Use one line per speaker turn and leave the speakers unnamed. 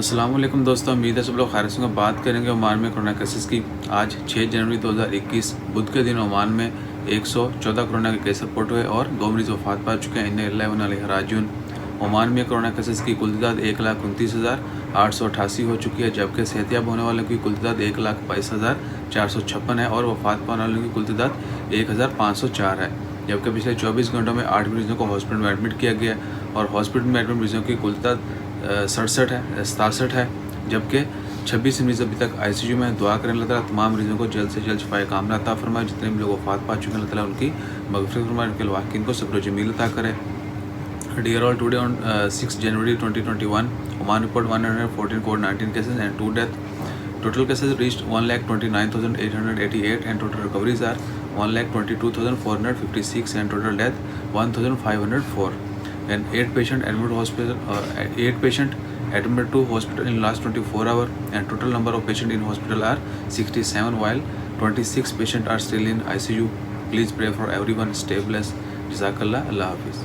अस्सलाम वालेकुम दोस्तों, उम्मीद है सब लोग खैरियत से। बात करेंगे ओमान में कोरोना केसेस की। आज 6 जनवरी 2021 बुध के दिन ओमान में 114 कोरोना के केस रिपोर्ट हुए और 2 मरीज वफात पा चुके हैं। इन्ना लिल्लाहि व इन्ना इलैहि राजिऊन। ओमान में कोरोना केसेस की कुल तादाद 1,29,888 हो चुकी है, जबकि सेहतियाब होने वालों की कुल तादाद 1,22,456 है और वफात पाने वालों की कुल तादाद 1,504 है। जबकि पिछले 24 घंटों में 8 मरीजों को हॉस्पिटल में एडमिट किया गया और हॉस्पिटल में एडमिट मरीजों की कुल तादाद 67 है, जबकि 26 मरीज अभी तक ICU में। दुआ करें अल्लाह ताला तमाम मरीजों को जल्द से जल्द शिफाए कामिला अता फरमाए। जितने भी लोग वफात पा चुके हैं अल्लाह ताला उनकी मगफिरत फरमाए, उनके वाकिन को सब्र जमील अता करे। Dear all, today on 6 January 2021, Oman report 114 COVID-19 cases and 2 deaths. Total cases reached 1,29,888 and total recoveries are 1,22,456 and total death 1,504. And 8 patient admitted to hospital in last 24 hours and total number of patients in hospital are 67 while 26 patients are still in ICU. Please pray for everyone. Stay blessed. Jazakallah. Allah Hafiz.